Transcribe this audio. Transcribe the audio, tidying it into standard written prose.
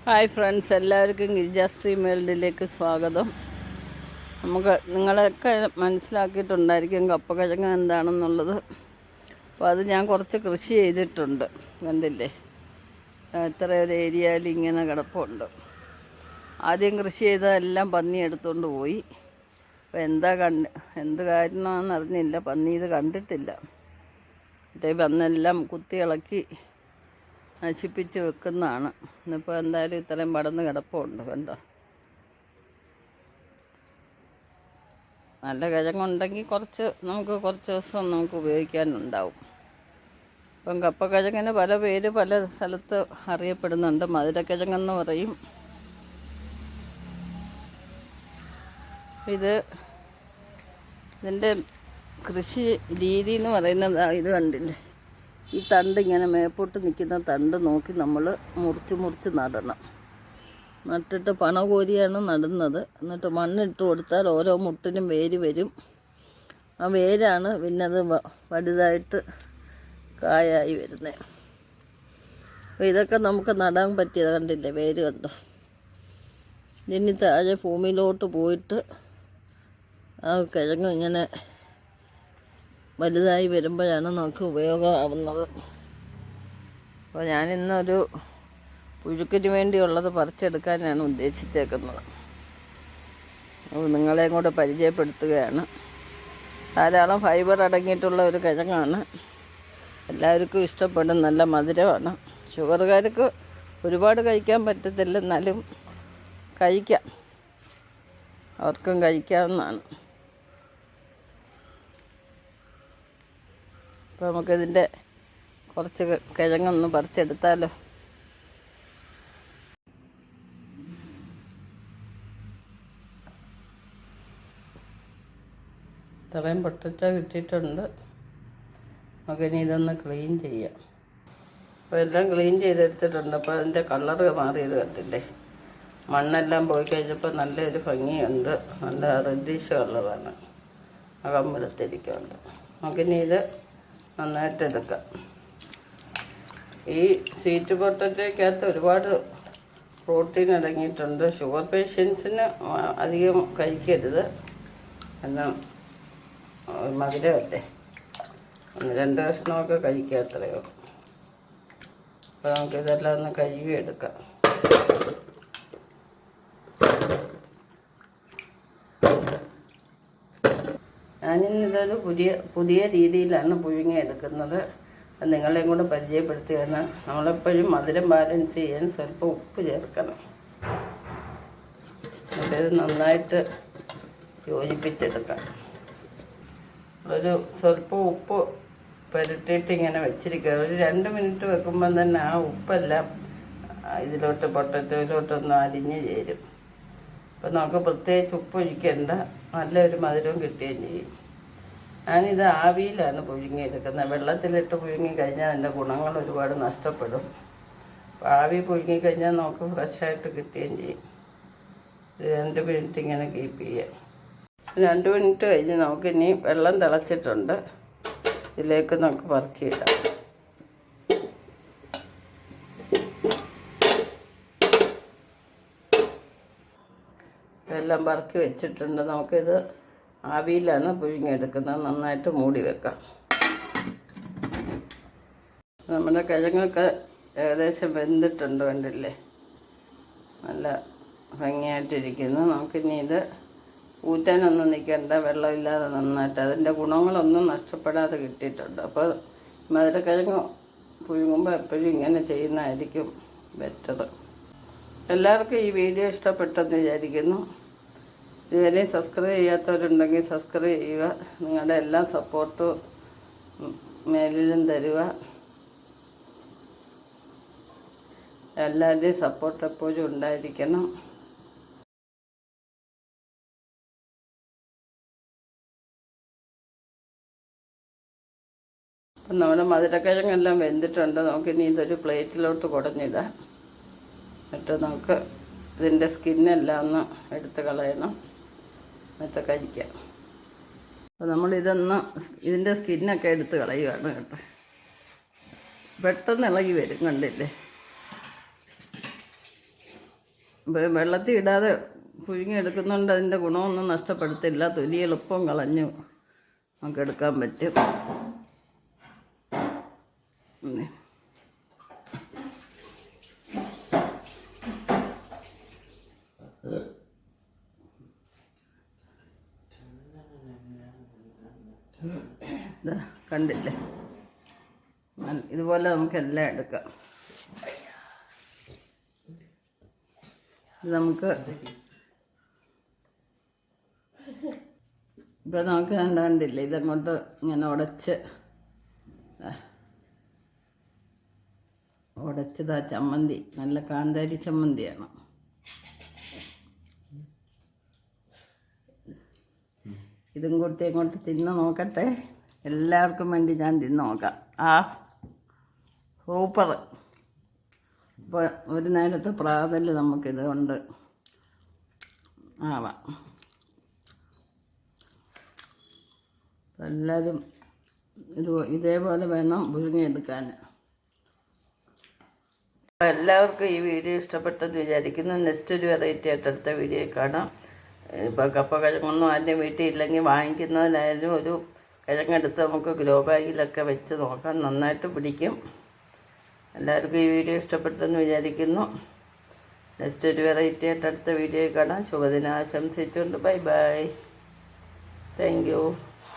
Hi friends, എല്ലാവർക്കും Girija stream വേൾഡിലേക്ക് സ്വാഗതം. നിങ്ങളൊക്കെ മനസ്സിലാക്കിയിട്ടുണ്ടായിരിക്കും കപ്പക്കിഴങ്ങ് എന്താണെന്നുള്ളത്. അപ്പോൾ അത് ഞാൻ കുറച്ച് കൃഷി ചെയ്തിട്ടുണ്ട്. കണ്ടില്ലേ, ഇത്ര ഒരു ഏരിയയിൽ ഇങ്ങനെ കിടപ്പുണ്ട്. ആദ്യം കൃഷി ചെയ്തതെല്ലാം പന്നി എടുത്തുകൊണ്ട് പോയി. അപ്പോൾ എന്ത് കാര്യമാണെന്ന് അറിഞ്ഞില്ല. പന്നി ഇത് കണ്ടിട്ടില്ല. മറ്റേ വന്നെല്ലാം കുത്തി ഇളക്കി നശിപ്പിച്ച് വെക്കുന്നതാണ്. ഇന്നിപ്പോൾ എന്തായാലും ഇത്രയും പടന്ന് കിടപ്പുണ്ട്. കണ്ടോ, നല്ല കിഴങ്ങുണ്ടെങ്കിൽ നമുക്ക് കുറച്ച് ദിവസം നമുക്ക് ഉപയോഗിക്കാനുണ്ടാവും. ഇപ്പം കപ്പക്കിഴങ്ങിന് പല പേര് പല സ്ഥലത്ത് അറിയപ്പെടുന്നുണ്ട്. മധുരക്കിഴങ്ങെന്ന് പറയും. ഇതിൻ്റെ കൃഷി രീതി എന്ന് പറയുന്നത് ഇത് കണ്ടില്ലേ, ഈ തണ്ട് ഇങ്ങനെ മേപ്പോട്ട് നിൽക്കുന്ന തണ്ട് നോക്കി നമ്മൾ മുറിച്ച് നടണം. നട്ടിട്ട് പണ കോരിയാണ് നടുന്നത്. എന്നിട്ട് മണ്ണിട്ട് കൊടുത്താൽ ഓരോ മുട്ടിനും വേര് വരും. ആ വേരാണ് പിന്നെ അത് വലുതായിട്ട് കായായി വരുന്നത്. അപ്പോൾ ഇതൊക്കെ നമുക്ക് നടാൻ പറ്റിയത് കണ്ടില്ലേ, വേര് കണ്ടോ. ഇനി താഴെ ഭൂമിയിലോട്ട് പോയിട്ട് ആ കിഴങ്ങ് ഇങ്ങനെ വലുതായി വരുമ്പോഴാണ് നമുക്ക് ഉപയോഗമാവുന്നത്. അപ്പോൾ ഞാനിന്നൊരു പുഴുക്കിന് വേണ്ടിയുള്ളത് പറിച്ചെടുക്കാനാണ് ഉദ്ദേശിച്ചേക്കുന്നത്. അപ്പോൾ നിങ്ങളെയും കൂടെ പരിചയപ്പെടുത്തുകയാണ്. ധാരാളം ഫൈബർ അടങ്ങിയിട്ടുള്ള ഒരു കിഴങ്ങാണ്. എല്ലാവർക്കും ഇഷ്ടപ്പെടും. നല്ല മധുരമാണ്. ഷുഗറുകാർക്ക് ഒരുപാട് കഴിക്കാൻ പറ്റത്തില്ല, എന്നാലും കഴിക്കാം, അവർക്കും കഴിക്കാവുന്നതാണ്. അപ്പോൾ നമുക്കിതിൻ്റെ കുറച്ച് കിഴങ്ങൊന്ന് പറിച്ചെടുത്താലോ. ഇത്രയും പൊട്ടിച്ച കിട്ടിയിട്ടുണ്ട്. നമുക്കിനി ഇതൊന്ന് ക്ലീൻ ചെയ്യാം. അപ്പോൾ എല്ലാം ക്ലീൻ ചെയ്തെടുത്തിട്ടുണ്ട്. അപ്പോൾ അതിൻ്റെ കളറ് മാറിയത് കണ്ടില്ലേ, മണ്ണെല്ലാം പോയി കഴിഞ്ഞപ്പോൾ നല്ലൊരു ഭംഗിയുണ്ട്. നല്ല റെഡിഷ് കളറാണ്, അകമ്പലത്തിരിക്കുന്നുണ്ട്. നമുക്കിനി ഇത് നന്നായിട്ടെടുക്കാം. ഈ സ്വീറ്റ് പൊട്ടറ്റോയ്ക്കകത്ത് ഒരുപാട് പ്രോട്ടീൻ അടങ്ങിയിട്ടുണ്ട്. ഷുഗർ പേഷ്യൻസിന് അധികം കഴിക്കരുത്, എന്നാൽ മധുരമല്ലേ. 1-2 കഷ്ണമൊക്കെ കഴിക്കുക, അത്രയോ. അപ്പോൾ നമുക്കിതെല്ലാം ഒന്ന് കഴുകി എടുക്കാം. ഞാനിന്നിതൊരു പുതിയ രീതിയിലാണ് പുഴുങ്ങിയെടുക്കുന്നത്. നിങ്ങളെയും കൂടെ പരിചയപ്പെടുത്തുകയാണ്. നമ്മളെപ്പോഴും മധുരം ബാലൻസ് ചെയ്യാൻ സ്വല്പം ഉപ്പ് ചേർക്കണം. എന്നിട്ട് നന്നായിട്ട് യോജിപ്പിച്ചെടുക്കാം. ഒരു സ്വല്പം ഉപ്പ് പുരട്ടിയിട്ട് ഇങ്ങനെ വെച്ചിരിക്കുക. ഒരു 2 മിനിറ്റ് വെക്കുമ്പം തന്നെ ആ ഉപ്പെല്ലാം പൊട്ടറ്റോയിലോട്ടൊന്ന് അരിഞ്ഞ് ചേരും. അപ്പം നമുക്ക് പ്രത്യേകിച്ച് ഉപ്പ് ഒഴിക്കേണ്ട, നല്ലൊരു മധുരവും കിട്ടുകയും ചെയ്യും. ഞാനിത് ആവിയിലാണ് പുഴുങ്ങിയെടുക്കുന്നത്. വെള്ളത്തിലിട്ട് പുഴുങ്ങി കഴിഞ്ഞാൽ അതിൻ്റെ ഗുണങ്ങൾ ഒരുപാട് നഷ്ടപ്പെടും. അപ്പോൾ ആവി പുഴുങ്ങിക്കഴിഞ്ഞാൽ നമുക്ക് ഫ്രഷായിട്ട് കിട്ടുകയും ചെയ്യും. 2 മിനിറ്റ് ഇങ്ങനെ കീപ്പ് ചെയ്യാം. 2 മിനിറ്റ് കഴിഞ്ഞ് നമുക്കിനി വെള്ളം തിളച്ചിട്ടുണ്ട്. ഇതിലേക്ക് നമുക്ക് പറക്കിയിടാം. എല്ലാം പറക്കി വെച്ചിട്ടുണ്ട്. നമുക്കിത് ആവിയിലാണ് പുഴുങ്ങിയെടുക്കുന്നത്. നന്നായിട്ട് മൂടി വെക്കാം. നമ്മുടെ കിഴങ്ങൊക്കെ ഏകദേശം വെന്തിട്ടുണ്ട്, കണ്ടില്ലേ, നല്ല ഭംഗിയായിട്ടിരിക്കുന്നു. നമുക്കിനി ഇത് ഊറ്റാനൊന്നും നിൽക്കേണ്ട, വെള്ളമില്ലാതെ നന്നായിട്ട് അതിൻ്റെ ഗുണങ്ങളൊന്നും നഷ്ടപ്പെടാതെ കിട്ടിയിട്ടുണ്ട്. അപ്പോൾ മധുരക്കിഴങ്ങ് പുഴുങ്ങുമ്പോൾ എപ്പോഴും ഇങ്ങനെ ചെയ്യുന്നതായിരിക്കും ബെറ്റർ. എല്ലാവർക്കും ഈ വീഡിയോ ഇഷ്ടപ്പെട്ടെന്ന് വിചാരിക്കുന്നു. ഇതുവരെ സബ്സ്ക്രൈബ് ചെയ്യാത്തവരുണ്ടെങ്കിൽ സബ്സ്ക്രൈബ് ചെയ്യുക. നിങ്ങളുടെ എല്ലാ സപ്പോർട്ടും മേലിലും തരിക. എല്ലാവരുടെയും സപ്പോർട്ട് എപ്പോഴും ഉണ്ടായിരിക്കണം. അപ്പം നമ്മുടെ മധുരക്കിഴങ്ങെല്ലാം വെന്തിട്ടുണ്ട്. നമുക്കിനി ഇതൊരു പ്ലേറ്റിലോട്ട് കുടഞ്ഞിടാം. എന്നിട്ട് നമുക്ക് ഇതിൻ്റെ സ്കിന്നെല്ലാം ഒന്ന് എടുത്ത് കളയണം, എന്നിട്ട് കഴിക്കാം. അപ്പോൾ ഇതിൻ്റെ സ്കിന്നൊക്കെ എടുത്ത് കളയുകയാണ് കേട്ടോ. പെട്ടെന്ന് ഇളകി വരും, കണ്ടില്ലേ. വെള്ളത്തിൽ ഇടാതെ പുഴുങ്ങിയെടുക്കുന്നുണ്ട്. അതിൻ്റെ ഗുണമൊന്നും നഷ്ടപ്പെടുത്തില്ല. തൊലി എളുപ്പം കളഞ്ഞു നമുക്ക് എടുക്കാൻ പറ്റും. കണ്ടില്ലേ, ഇതുപോലെ നമുക്കെല്ലാം എടുക്കാം. ഇത് നമുക്ക് ഇപ്പം നമുക്ക് കണ്ടില്ലേ, ഇതങ്ങോട്ട് ഇങ്ങനെ ഉടച്ചതാ ചമ്മന്തി. നല്ല കാന്താരി ചമ്മന്തിയാണ്. ഇതും കൂട്ടി അങ്ങോട്ട് തിന്ന് നോക്കട്ടെ. എല്ലാവർക്കും വേണ്ടി ഞാൻ തിന്ന് നോക്കാം. സൂപ്പർ. ഇപ്പോൾ ഒരു നേരത്തെ പ്രാതല് നമുക്കിത് കൊണ്ട് ആവാം. എല്ലാവരും ഇതേപോലെ വേണം പുഴുങ്ങിയെടുക്കാൻ. എല്ലാവർക്കും ഈ വീഡിയോ ഇഷ്ടപ്പെട്ടെന്ന് വിചാരിക്കുന്നു. നെക്സ്റ്റ് ഒരു വെറൈറ്റി ആയിട്ട് അടുത്ത വീഡിയോ കാണാം. ഇപ്പോൾ കപ്പ കിഴങ്ങൊന്നും ആദ്യം വീട്ടിൽ ഇല്ലെങ്കിൽ വാങ്ങിക്കുന്നതിനായാലും ഒരു കിഴങ്ങെടുത്ത് നമുക്ക് ഗ്രോ ബാഗിലൊക്കെ വെച്ച് നോക്കാം. നന്നായിട്ട് പിടിക്കും. എല്ലാവർക്കും ഈ വീഡിയോ ഇഷ്ടപ്പെട്ടെന്ന് വിചാരിക്കുന്നു. നെക്സ്റ്റ് ഒരു വെറൈറ്റി ആയിട്ട് അടുത്ത വീഡിയോ കാണാം. ശുഭദിനം ആശംസിച്ചുകൊണ്ട് ബൈ ബൈ. Thank you.